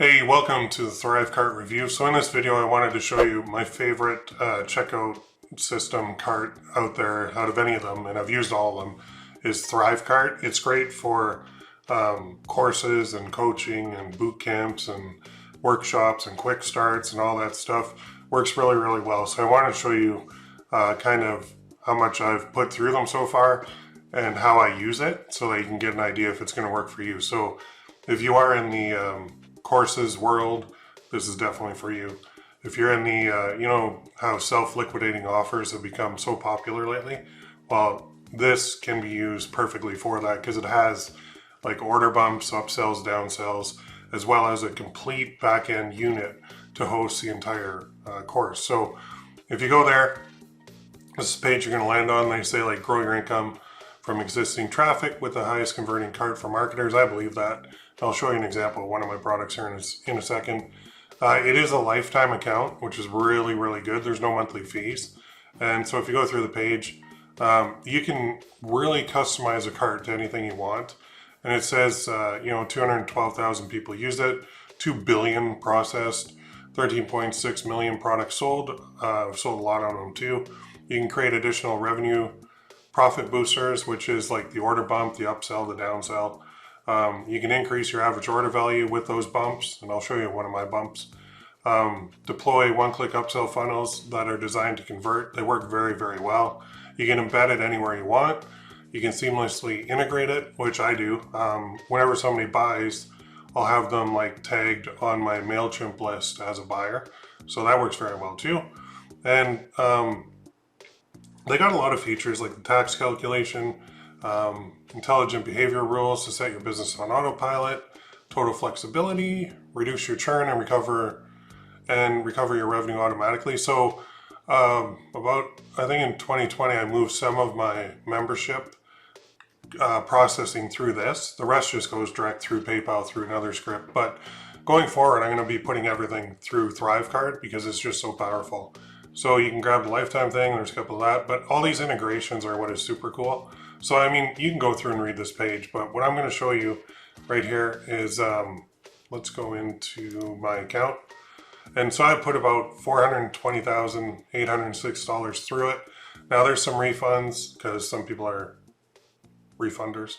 Hey, welcome to the Thrivecart review. So in this video, I wanted to show you my favorite checkout system cart out there out of any of them, and I've used all of them, is Thrivecart. It's great for courses and coaching and boot camps and workshops and quick starts and all that stuff. Works really, really well. So I want to show you kind of how much I've put through them so far and how I use it so that you can get an idea if it's going to work for you. So if you are in the courses world, this is definitely for you. If you're in the, you know how self-liquidating offers have become so popular lately? Well, this can be used perfectly for that because it has like order bumps, upsells, downsells, as well as a complete back-end unit to host the entire course. So if you go there, this is the page you're going to land on. They say like grow your income from existing traffic with the highest converting cart for marketers. I believe that. I'll show you an example of one of my products here in a second. It is a lifetime account, which is really, really good. There's no monthly fees. And so if you go through the page, you can really customize a cart to anything you want. And it says, 212,000 people used it, 2 billion processed, 13.6 million products sold. I've sold a lot on them too. You can create additional revenue profit boosters, which is like the order bump, the upsell, the downsell. You can increase your average order value with those bumps, and I'll show you one of my bumps. Deploy one-click upsell funnels that are designed to convert. They work very, very well. You can embed it anywhere you want. You can seamlessly integrate it, which I do. Whenever somebody buys, I'll have them like tagged on my MailChimp list as a buyer. So that works very well too. And they got a lot of features like the tax calculation, intelligent behavior rules to set your business on autopilot, total flexibility, reduce your churn and recover your revenue automatically. So I think in 2020, I moved some of my membership processing through this. The rest just goes direct through PayPal through another script. But going forward, I'm going to be putting everything through Thrivecart because it's just so powerful. So you can grab the lifetime thing, there's a couple of that, but all these integrations are what is super cool. So, I mean, you can go through and read this page, but what I'm going to show you right here is, let's go into my account. And so I put about $420,806 through it. Now there's some refunds because some people are refunders.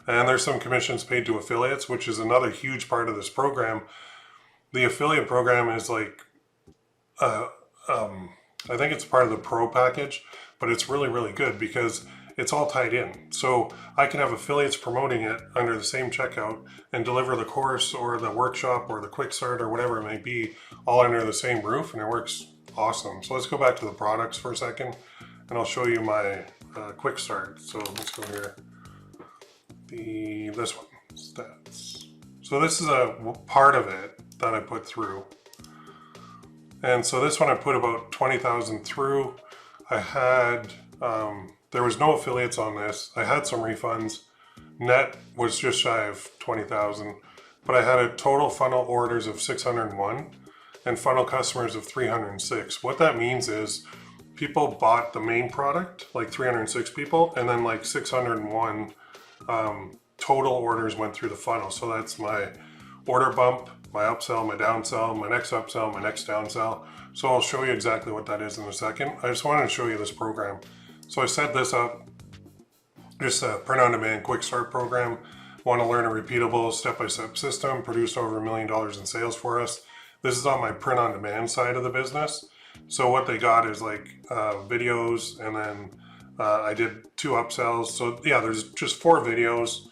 And there's some commissions paid to affiliates, which is another huge part of this program. The affiliate program is like, I think it's part of the pro package, but it's really, really good because it's all tied in. So I can have affiliates promoting it under the same checkout and deliver the course or the workshop or the quick start or whatever it may be all under the same roof, and it works awesome. So let's go back to the products for a second and I'll show you my quick start. So let's go here. This one, stats. So this is a part of it that I put through. And so this one I put about 20,000 through. I had, there was no affiliates on this. I had some refunds. Net was just shy of 20,000, but I had a total funnel orders of 601 and funnel customers of 306. What that means is people bought the main product, like 306 people, and then like 601 total orders went through the funnel. So that's my order bump, my upsell, my downsell, my next upsell, my next downsell. So I'll show you exactly what that is in a second. I just wanted to show you this program. So I set this up, just a print-on-demand quick start program. Want to learn a repeatable step-by-step system, produce over $1 million in sales for us. This is on my print-on-demand side of the business. So what they got is like videos, and then I did 2 upsells. So yeah, there's just 4 videos,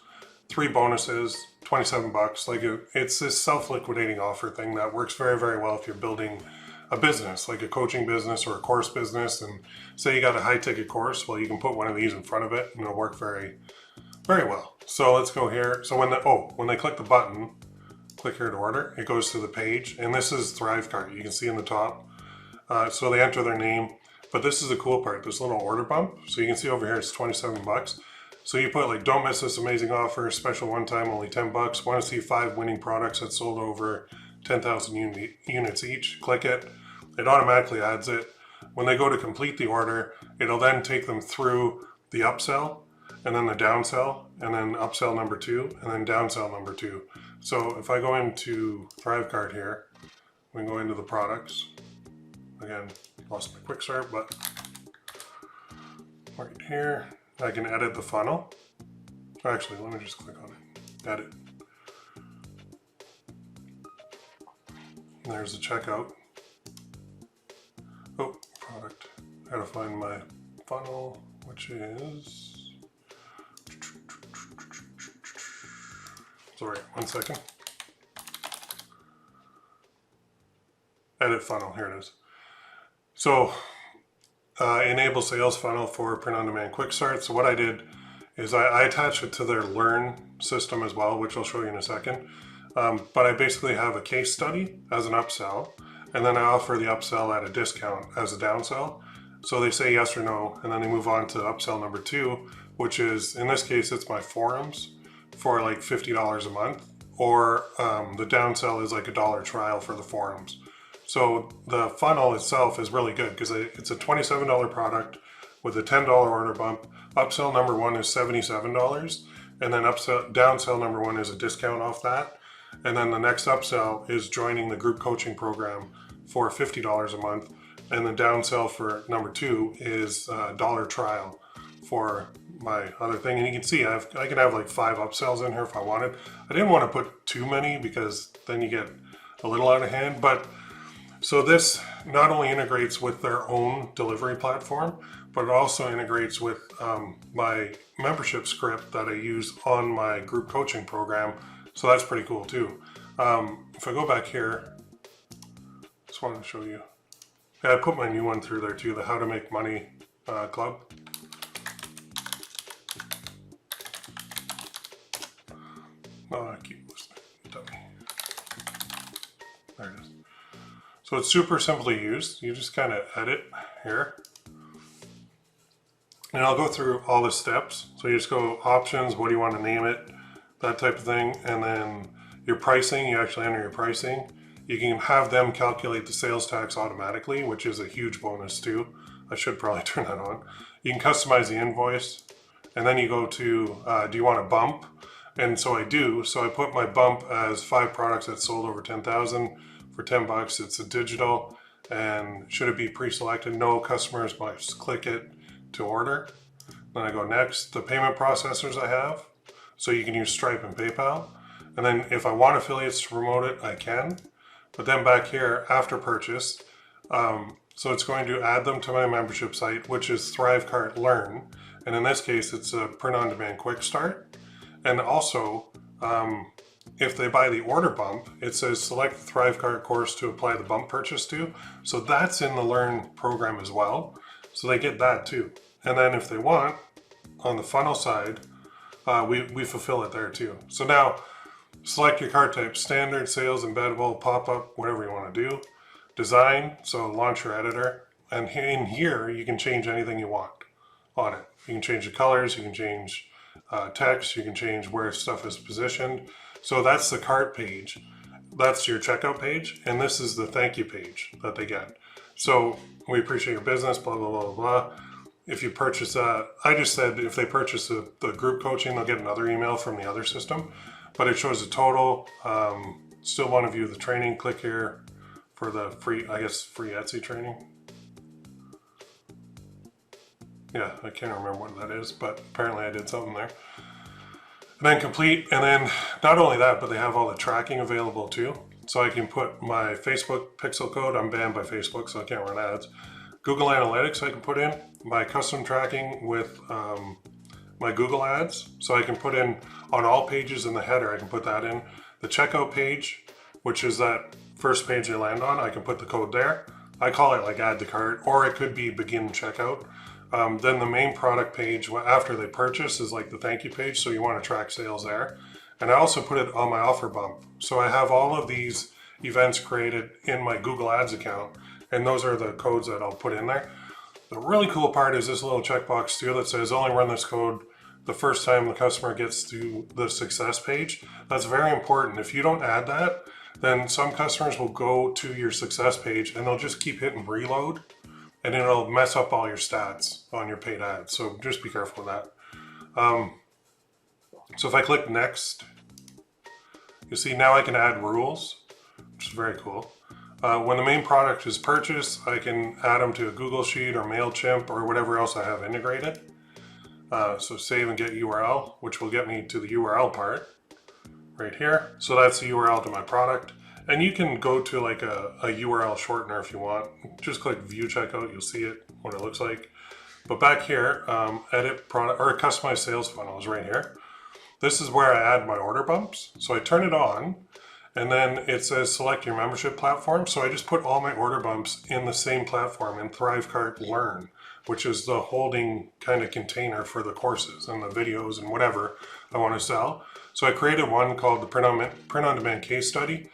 3 bonuses, 27 bucks. Like it's this self-liquidating offer thing that works very, very well if you're building a business, like a coaching business or a course business. And say you got a high ticket course, well, you can put one of these in front of it and it'll work very, very well. So let's go here. So when they click the button, click here to order, it goes to the page. And this is Thrivecart. You can see in the top. So they enter their name, but this is the cool part, this little order bump. So you can see over here, it's 27 bucks. So you put like, don't miss this amazing offer, special one time, only 10 bucks. Want to see 5 winning products that sold over 10,000 units each. Click it. It automatically adds it. When they go to complete the order, it'll then take them through the upsell and then the downsell and then upsell number 2 and then downsell number 2. So if I go into Thrivecart here, we can go into the products. Again, lost my quick start, but right here, I can edit the funnel. Actually, let me just click on it, edit. And there's the checkout. Oh, product. I gotta find my funnel, which is, sorry, 1 second. Edit funnel, here it is. So, enable sales funnel for print-on-demand quick start. So what I did is I attached it to their Learn system as well, which I'll show you in a second. But I basically have a case study as an upsell, and then I offer the upsell at a discount as a downsell. So they say yes or no, and then they move on to upsell number 2, which is, in this case, it's my forums for like $50 a month, or the downsell is like $1 trial for the forums. So the funnel itself is really good because it's a $27 product with a $10 order bump. Upsell number 1 is $77, and then downsell number 1 is a discount off that. And then the next upsell is joining the group coaching program for $50 a month. And the downsell for number 2 is a $1 trial for my other thing. And you can see I can have like 5 upsells in here if I wanted. I didn't want to put too many because then you get a little out of hand. But so this not only integrates with their own delivery platform, but it also integrates with my membership script that I use on my group coaching program. So that's pretty cool too. If I go back here, just wanted to show you. Yeah, I put my new one through there too, the How to Make Money Club. Oh, I keep listening. Dummy. There it is. So it's super simple to use. You just kind of edit here. And I'll go through all the steps. So you just go options, what do you want to name it, that type of thing. And then your pricing, you actually enter your pricing. You can have them calculate the sales tax automatically, which is a huge bonus too. I should probably turn that on. You can customize the invoice. And then you go to, do you want a bump? And so I do. So I put my bump as 5 products that sold over 10,000 for $10. It's a digital, and should it be pre-selected? No, customers must click it to order. Then I go next, the payment processors I have. So you can use Stripe and PayPal. And then if I want affiliates to promote it, I can. But then back here, after purchase, so it's going to add them to my membership site, which is Thrivecart Learn. And in this case, it's a print-on-demand quick start. And also, if they buy the order bump, it says select the Thrivecart course to apply the bump purchase to. So that's in the Learn program as well. So they get that too. And then if they want, on the funnel side, we fulfill it there too. So now, select your cart type, standard, sales, embeddable, pop-up, whatever you want to do. Design, so launch your editor. And in here, you can change anything you want on it. You can change the colors, you can change text, you can change where stuff is positioned. So that's the cart page. That's your checkout page. And this is the thank you page that they get. So we appreciate your business, blah, blah, blah, blah. If you purchase, I just said if they purchase the group coaching, they'll get another email from the other system. But it shows the total. Still want to view the training, click here for the free, I guess, free Etsy training. Yeah, I can't remember what that is, but apparently I did something there. And then complete, and then not only that, but they have all the tracking available too. So I can put my Facebook pixel code. I'm banned by Facebook, so I can't run ads. Google Analytics I can put in. My custom tracking with my Google ads. So I can put in on all pages in the header, I can put that in. The checkout page, which is that first page they land on, I can put the code there. I call it like add to cart, or it could be begin checkout. Then the main product page after they purchase is like the thank you page, so you want to track sales there. And I also put it on my offer bump. So I have all of these events created in my Google Ads account, and those are the codes that I'll put in there. The really cool part is this little checkbox too that says only run this code the first time the customer gets to the success page. That's very important. If you don't add that, then some customers will go to your success page and they'll just keep hitting reload, and it'll mess up all your stats on your paid ads. So just be careful with that. So if I click next, You see now I can add rules, which is very cool. When the main product is purchased, I can add them to a Google Sheet or MailChimp or whatever else I have integrated. So save and get URL, which will get me to the URL part right here. So that's the URL to my product. And you can go to like a URL shortener if you want. Just click view checkout, you'll see it, what it looks like. But back here, edit product or customize sales funnel is right here. This is where I add my order bumps. So I turn it on and then it says select your membership platform. So I just put all my order bumps in the same platform in Thrivecart Learn, which is the holding kind of container for the courses and the videos and whatever I want to sell. So I created one called the print on demand case study.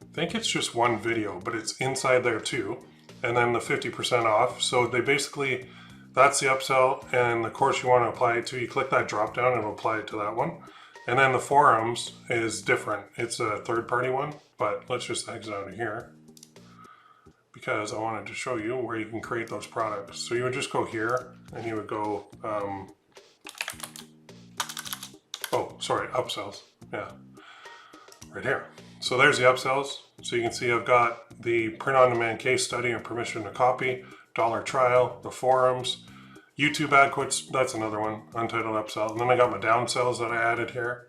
I think it's just one video, but it's inside there too. And then the 50% off. So they basically, that's the upsell, and the course you want to apply it to, you click that drop down and it'll apply it to that one. And then the forums is different. It's a third-party one, but let's just exit out of here because I wanted to show you where you can create those products. So you would just go here and you would go, upsells. Yeah, right here. So there's the upsells. So you can see I've got the print-on-demand case study and permission to copy, dollar trial, the forums, YouTube ad quotes, that's another one, untitled upsell. And then I got my downsells that I added here.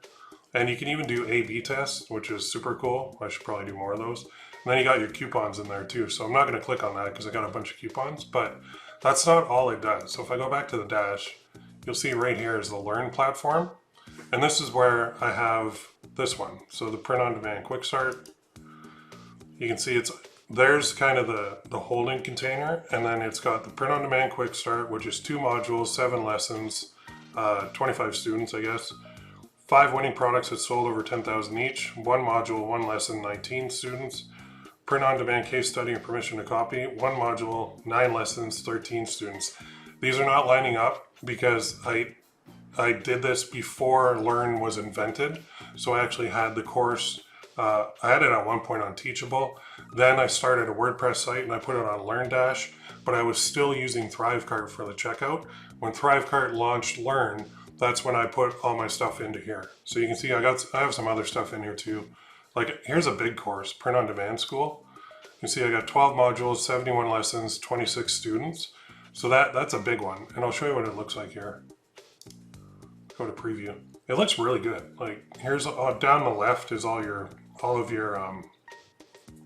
And you can even do A/B tests, which is super cool. I should probably do more of those. And then you got your coupons in there too. So I'm not gonna click on that because I got a bunch of coupons, but that's not all it does. So if I go back to the dash, you'll see right here is the Learn platform. And this is where I have this one. So the print on demand quick start. You can see there's kind of the holding container, and then it's got the print on demand quick start, which is 2 modules, 7 lessons, 25 students, I guess. 5 winning products that sold over 10,000 each, 1 module, 1 lesson, 19 students. Print on demand case study and permission to copy, 1 module, 9 lessons, 13 students. These are not lining up because I did this before Learn was invented. So I actually had the course, I had it at one point on Teachable. Then I started a WordPress site and I put it on LearnDash, but I was still using Thrivecart for the checkout. When Thrivecart launched Learn, that's when I put all my stuff into here. So you can see I have some other stuff in here too. Like here's a big course, Print on Demand School. You can see I got 12 modules, 71 lessons, 26 students. So that's a big one. And I'll show you what it looks like here. Go to preview. It looks really good. Like here's down the left is all of your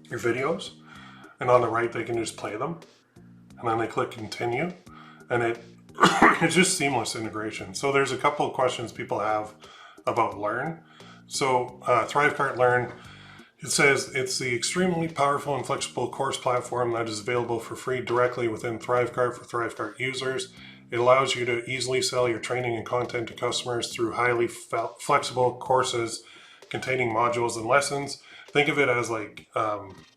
videos, and on the right they can just play them, and then they click continue, and it's just seamless integration. So there's a couple of questions people have about Learn. So Thrivecart Learn, it says it's the extremely powerful and flexible course platform that is available for free directly within Thrivecart for Thrivecart users. It allows you to easily sell your training and content to customers through highly flexible courses containing modules and lessons. Think of it as like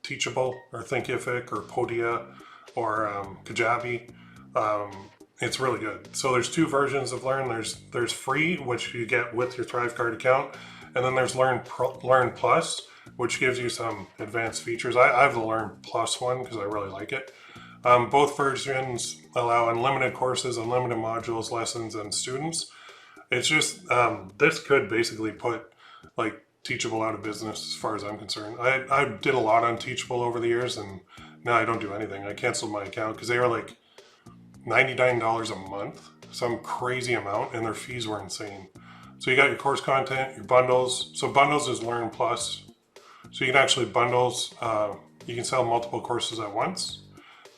Teachable or Thinkific or Podia or Kajabi. It's really good. So there's 2 versions of Learn. There's free, which you get with your Thrivecart account, and then there's Learn Plus, which gives you some advanced features. I have the Learn Plus one because I really like it. Both versions allow unlimited courses, unlimited modules, lessons, and students. It's just, this could basically put like Teachable out of business as far as I'm concerned. I did a lot on Teachable over the years, and now I don't do anything. I canceled my account because they were like $99 a month, some crazy amount, and their fees were insane. So you got your course content, your bundles. So bundles is Learn Plus. So you can actually bundles, you can sell multiple courses at once.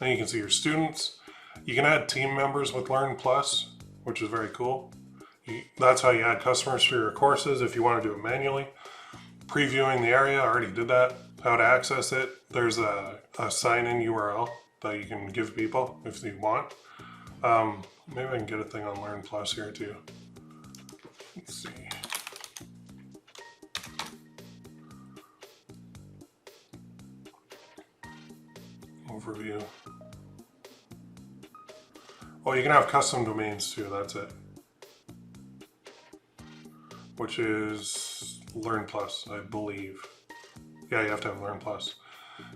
Then you can see your students. You can add team members with Learn Plus, which is very cool. That's how you add customers for your courses if you want to do it manually. Previewing the area, I already did that. How to access it. There's a sign-in URL that you can give people if you want. Maybe I can get a thing on Learn Plus here too. Let's see. Overview. Oh, you can have custom domains too, that's it. Which is Learn Plus, I believe. Yeah, you have to have Learn Plus.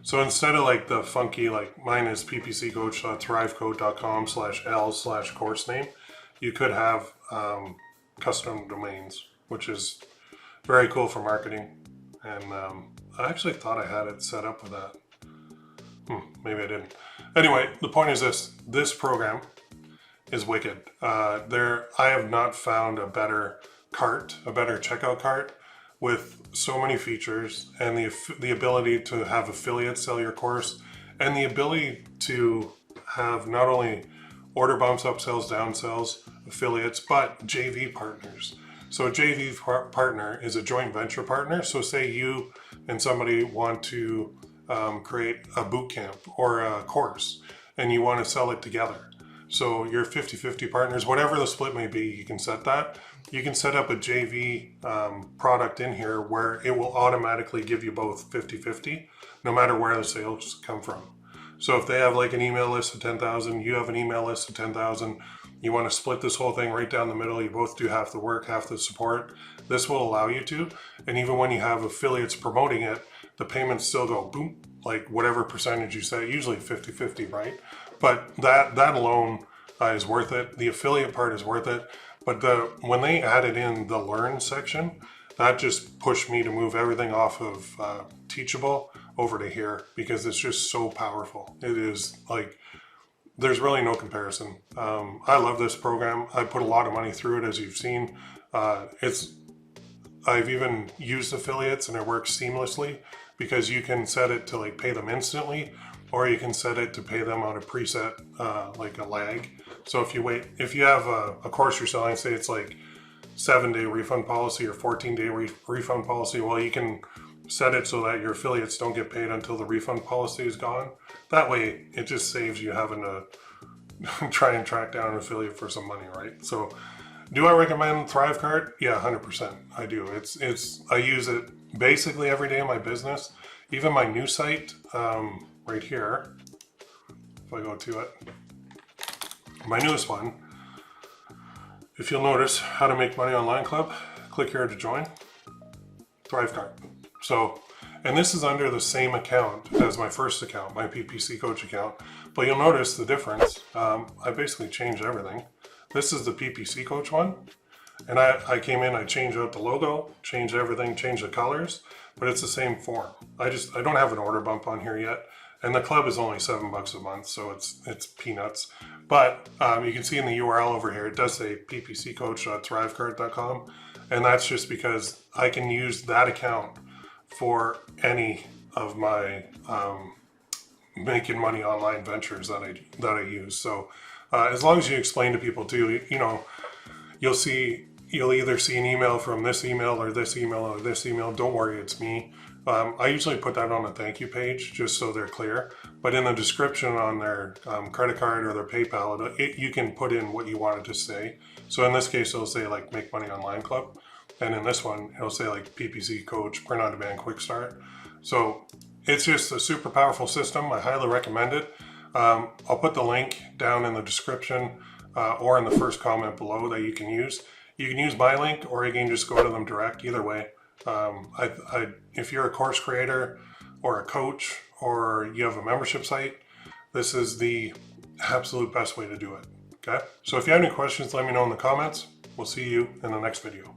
So instead of like the funky, like mine is ppccoach.thrivecode.com/l/course name, you could have custom domains, which is very cool for marketing. And I actually thought I had it set up with that. Maybe I didn't. Anyway, the point is this program is wicked. I have not found a better cart, a better checkout cart with so many features, and the ability to have affiliates sell your course, and the ability to have not only order bumps, upsells, downsells, affiliates, but JV partners. So a JV partner is a joint venture partner. So say you and somebody want to create a boot camp or a course, and you want to sell it together. So your 50-50 partners, whatever the split may be, you can set that. You can set up a JV product in here where it will automatically give you both 50-50, no matter where the sales come from. So if they have like an email list of 10,000, you have an email list of 10,000, you want to split this whole thing right down the middle, you both do half the work, half the support, this will allow you to. And even when you have affiliates promoting it, the payments still go boom, like whatever percentage you set, usually 50-50, right? But that alone is worth it. The affiliate part is worth it. But when they added in the learn section, that just pushed me to move everything off of Teachable over to here, because it's just so powerful. It is like, there's really no comparison. I love this program. I put a lot of money through it, as you've seen. I've even used affiliates and it works seamlessly, because you can set it to like pay them instantly, or you can set it to pay them on a preset, like a lag. So if you have a course you're selling, say it's like 7-day refund policy or 14-day refund policy, well, you can set it so that your affiliates don't get paid until the refund policy is gone. That way, it just saves you having to try and track down an affiliate for some money, right? So, do I recommend Thrivecart? Yeah, 100%. I do. I use it basically every day in my business. Even my new site, right here, if I go to it, my newest one, if you'll notice, How to Make Money Online Club, click here to join, Thrivecart. So, and this is under the same account as my first account, my PPC Coach account, but you'll notice the difference. I basically changed everything. This is the PPC Coach one, and I came in, I changed out the logo, changed everything, changed the colors, but it's the same form. I don't have an order bump on here yet, and the club is only $7 a month, so it's peanuts. But you can see in the URL over here, it does say ppccoach.thrivecart.com, and that's just because I can use that account for any of my making money online ventures that I use. So as long as you explain to people too, you'll either see an email from this email or this email or this email. Don't worry, it's me. I usually put that on a thank you page just so they're clear. But in the description on their credit card or their PayPal, you can put in what you wanted to say. So in this case, it'll say like Make Money Online Club. And in this one, it'll say like PPC Coach, Print on Demand Quick Start. So it's just a super powerful system. I highly recommend it. I'll put the link down in the description or in the first comment below that you can use. You can use my link, or you can just go to them direct. Either way, if you're a course creator or a coach or you have a membership site, this is the absolute best way to do it. Okay? So if you have any questions, let me know in the comments. We'll see you in the next video.